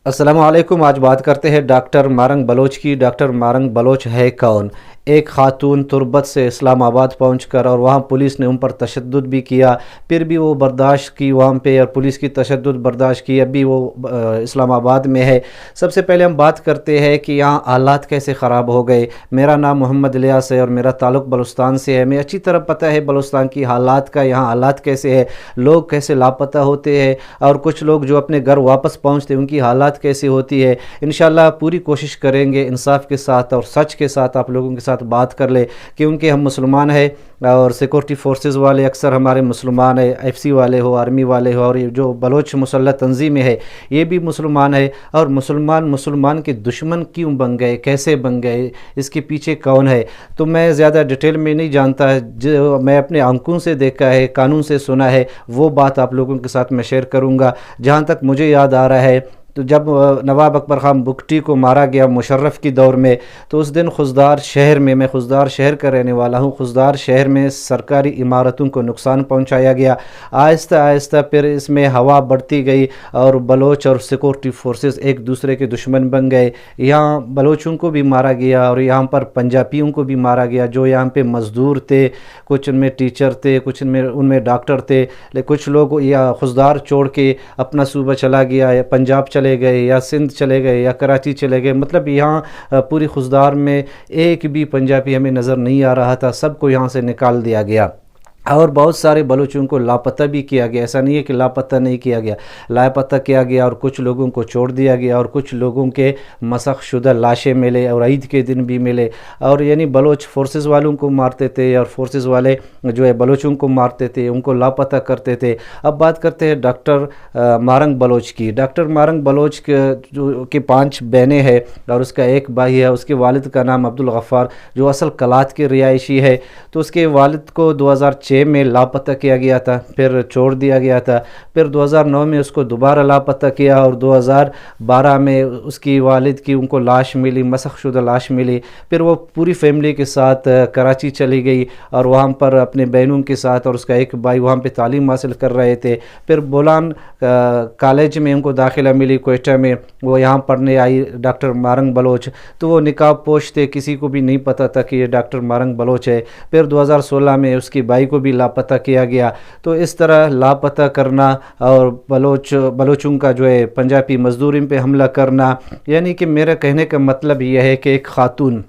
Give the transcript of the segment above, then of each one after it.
السلام علیکم۔ آج بات کرتے ہیں ڈاکٹر مارنگ بلوچ کی۔ ڈاکٹر مارنگ بلوچ ہے کون؟ ایک خاتون تربت سے اسلام آباد پہنچ کر اور وہاں پولیس نے ان پر تشدد بھی کیا، پھر بھی وہ برداشت کی وہاں پہ، اور پولیس کی تشدد برداشت کی، اب بھی وہ اسلام آباد میں ہے۔ سب سے پہلے ہم بات کرتے ہیں کہ یہاں حالات کیسے خراب ہو گئے۔ میرا نام محمد الیاس ہے اور میرا تعلق بلوچستان سے ہے۔ ہمیں اچھی طرح پتہ ہے بلوچستان کی حالات کا، یہاں حالات کیسے ہے، لوگ کیسے لاپتہ ہوتے ہیں، اور کچھ لوگ جو اپنے گھر واپس پہنچتے ہیں ان کی حالات کیسی ہوتی ہے۔ انشاءاللہ پوری کوشش کریں گے انصاف کے ساتھ اور سچ کے ساتھ آپ لوگوں کے ساتھ بات کر لے، کیونکہ ہم مسلمان ہیں اور سیکورٹی فورسز والے اکثر ہمارے مسلمان ہیں، ایف سی والے ہو، آرمی والے ہو، اور یہ جو بلوچ مسلح تنظیمیں ہے یہ بھی مسلمان ہے۔ اور مسلمان کے دشمن کیوں بن گئے، کیسے بن گئے، اس کے پیچھے کون ہے، تو میں زیادہ ڈیٹیل میں نہیں جانتا، جو میں اپنے آنکھوں سے دیکھا ہے، کانوں سے سنا ہے، وہ بات آپ لوگوں کے ساتھ میں شیئر کروں گا۔ جہاں تک مجھے یاد آ رہا ہے تو جب نواب اکبر خان بگٹی کو مارا گیا مشرف کی دور میں، تو اس دن خضدار شہر میں خضدار شہر کا رہنے والا ہوں، خضدار شہر میں سرکاری عمارتوں کو نقصان پہنچایا گیا۔ آہستہ آہستہ پھر اس میں ہوا بڑھتی گئی اور بلوچ اور سیکورٹی فورسز ایک دوسرے کے دشمن بن گئے۔ یہاں بلوچوں کو بھی مارا گیا اور یہاں پر پنجابیوں کو بھی مارا گیا، جو یہاں پہ مزدور تھے، کچھ ان میں ٹیچر تھے، کچھ ان میں ڈاکٹر تھے، لیکن کچھ لوگ یا خضدار چھوڑ کے اپنا صوبہ چلا گیا، یا پنجاب چلے گئے، یا سندھ چلے گئے، یا کراچی چلے گئے۔ مطلب یہاں پوری خضدار میں ایک بھی پنجابی ہمیں نظر نہیں آ رہا تھا، سب کو یہاں سے نکال دیا گیا، اور بہت سارے بلوچوں کو لاپتہ بھی کیا گیا۔ ایسا نہیں ہے کہ لاپتہ نہیں کیا گیا، لاپتہ کیا گیا، اور کچھ لوگوں کو چھوڑ دیا گیا، اور کچھ لوگوں کے مسخ شدہ لاشیں ملے، اور عید کے دن بھی ملے۔ اور یعنی بلوچ فورسز والوں کو مارتے تھے، اور فورسز والے جو ہے بلوچوں کو مارتے تھے، ان کو لاپتہ کرتے تھے۔ اب بات کرتے ہیں ڈاکٹر مارنگ بلوچ کی۔ ڈاکٹر مارنگ بلوچ کے 5 بہنیں ہیں اور اس کا ایک بھائی ہے۔ اس کے والد کا نام عبدالغفار، جو اصل کلات کے رہائشی ہے۔ تو اس کے والد کو 2006 میں لاپتہ کیا گیا تھا، پھر چھوڑ دیا گیا تھا، پھر 2009 میں اس کو دوبارہ لاپتہ کیا، اور 2012 میں اس کی والد کی ان کو لاش ملی، مسخ شدہ لاش ملی۔ پھر وہ پوری فیملی کے ساتھ کراچی چلی گئی، اور وہاں پر اپنے بہنوں کے ساتھ، اور اس کا ایک بھائی وہاں پہ تعلیم حاصل کر رہے تھے۔ پھر بولان کالج میں ان کو داخلہ ملی کوئٹہ میں، وہ یہاں پڑھنے آئی ڈاکٹر مارنگ بلوچ، تو وہ نقاب پوش تھے، کسی کو بھی نہیں پتہ تھا کہ یہ ڈاکٹر مارنگ بلوچ ہے۔ پھر 2016 میں اس کے بھائی کو بھی لاپتہ کیا گیا۔ تو اس طرح لاپتہ کرنا اور بلوچوں کا جو ہے پنجابی مزدوروں پہ حملہ کرنا، یعنی کہ میرا کہنے کا مطلب یہ ہے کہ ایک خاتون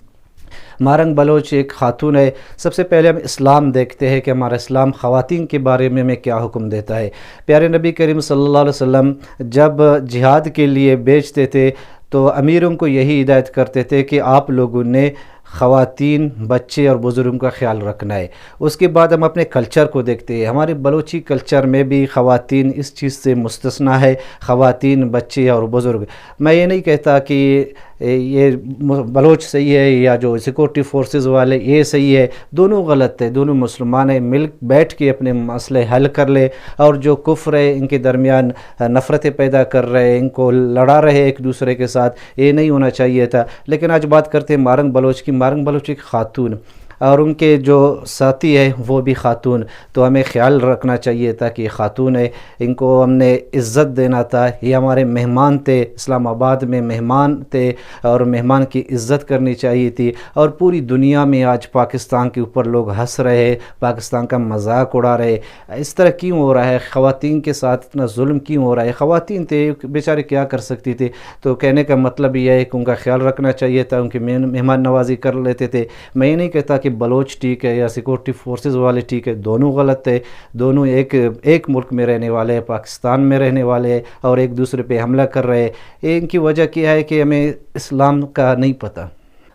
مارنگ بلوچ ایک خاتون ہے۔ سب سے پہلے ہم اسلام دیکھتے ہیں کہ ہمارا اسلام خواتین کے بارے میں ہمیں کیا حکم دیتا ہے۔ پیارے نبی کریم صلی اللہ علیہ وسلم جب جہاد کے لیے بھیجتے تھے تو امیروں کو یہی ہدایت کرتے تھے کہ آپ لوگوں نے خواتین، بچے اور بزرگوں کا خیال رکھنا ہے۔ اس کے بعد ہم اپنے کلچر کو دیکھتے ہیں۔ ہمارے بلوچی کلچر میں بھی خواتین اس چیز سے مستثنیٰ ہے، خواتین، بچے اور بزرگ۔ میں یہ نہیں کہتا کہ یہ بلوچ صحیح ہے یا جو سیکورٹی فورسز والے یہ صحیح ہے، دونوں غلط ہے، دونوں مسلمان ہیں، مل بیٹھ کے اپنے مسئلے حل کر لے۔ اور جو کفر ہے، ان کے درمیان نفرتیں پیدا کر رہے، ان کو لڑا رہے ایک دوسرے کے ساتھ، یہ نہیں ہونا چاہیے تھا۔ لیکن آج بات کرتے ہیں مارنگ بلوچ کی۔ مارنگ بلوچ ایک خاتون، اور ان کے جو ساتھی ہے وہ بھی خاتون، تو ہمیں خیال رکھنا چاہیے تھا کہ یہ خاتون ہے، ان کو ہم نے عزت دینا تھا۔ یہ ہمارے مہمان تھے، اسلام آباد میں مہمان تھے، اور مہمان کی عزت کرنی چاہیے تھی۔ اور پوری دنیا میں آج پاکستان کے اوپر لوگ ہنس رہے ہیں، پاکستان کا مذاق اڑا رہے۔ اس طرح کیوں ہو رہا ہے؟ خواتین کے ساتھ اتنا ظلم کیوں ہو رہا ہے؟ خواتین تھے، بیچارے کیا کر سکتی تھی؟ تو کہنے کا مطلب یہ ہے کہ ان کا خیال رکھنا چاہیے تھا، ان کی مہمان نوازی کر لیتے تھے۔ میں یہ نہیں کہتا کہ بلوچ ٹھیک ہے یا سیکورٹی فورسز والے ٹھیک ہے، دونوں غلط ہے۔ دونوں ایک ملک میں رہنے والے ہیں، پاکستان میں رہنے والے ہیں، اور ایک دوسرے پہ حملہ کر رہے ہیں۔ ان کی وجہ کیا ہے کہ ہمیں اسلام کا نہیں پتہ،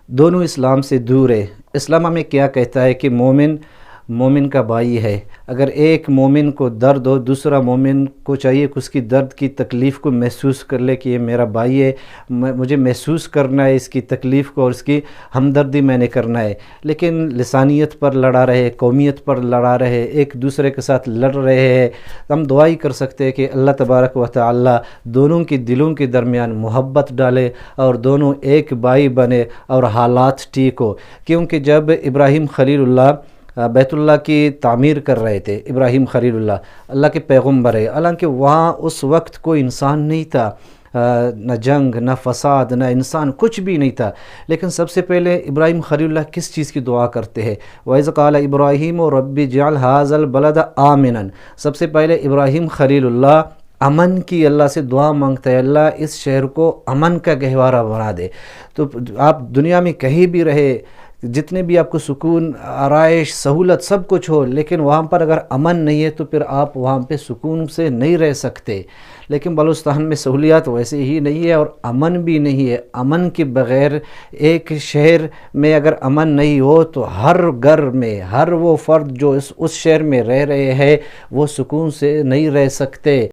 دونوں اسلام سے دور ہے۔ اسلام ہمیں کیا کہتا ہے کہ مومن کا بھائی ہے۔ اگر ایک مومن کو درد ہو، دوسرا مومن کو چاہیے کہ اس کی درد کی تکلیف کو محسوس کر لے کہ یہ میرا بھائی ہے، مجھے محسوس کرنا ہے اس کی تکلیف کو، اور اس کی ہمدردی میں نے کرنا ہے۔ لیکن لسانیت پر لڑا رہے، قومیت پر لڑا رہے، ایک دوسرے کے ساتھ لڑ رہے ہیں۔ ہم دعا ہی کر سکتے ہیں کہ اللہ تبارک و تعالی دونوں کی دلوں کے درمیان محبت ڈالے اور دونوں ایک بھائی بنے اور حالات ٹھیک ہو۔ کیونکہ جب ابراہیم خلیل اللہ بیت اللہ کی تعمیر کر رہے تھے، ابراہیم خلیل اللہ کے پیغمبر ہے، حالانکہ وہاں اس وقت کوئی انسان نہیں تھا، نہ جنگ نہ فساد نہ انسان، کچھ بھی نہیں تھا۔ لیکن سب سے پہلے ابراہیم خلیل اللہ کس چیز کی دعا کرتے ہیں؟ وَإِذْ قَالَ إِبْرَاهِيمُ رَبِّ اجْعَلْ هَٰذَا الْبَلَدَ آمِنًا۔ سب سے پہلے ابراہیم خلیل اللہ امن کی اللہ سے دعا مانگتا ہے، اللہ اس شہر کو امن کا گہوارہ بنا دے۔ تو آپ دنیا میں کہیں بھی رہے، جتنے بھی آپ کو سکون، آرائش، سہولت سب کچھ ہو، لیکن وہاں پر اگر امن نہیں ہے تو پھر آپ وہاں پہ سکون سے نہیں رہ سکتے۔ لیکن بلوچستان میں سہولیات ویسے ہی نہیں ہے اور امن بھی نہیں ہے۔ امن کے بغیر ایک شہر میں اگر امن نہیں ہو تو ہر گھر میں ہر وہ فرد جو اس شہر میں رہ رہے ہیں وہ سکون سے نہیں رہ سکتے۔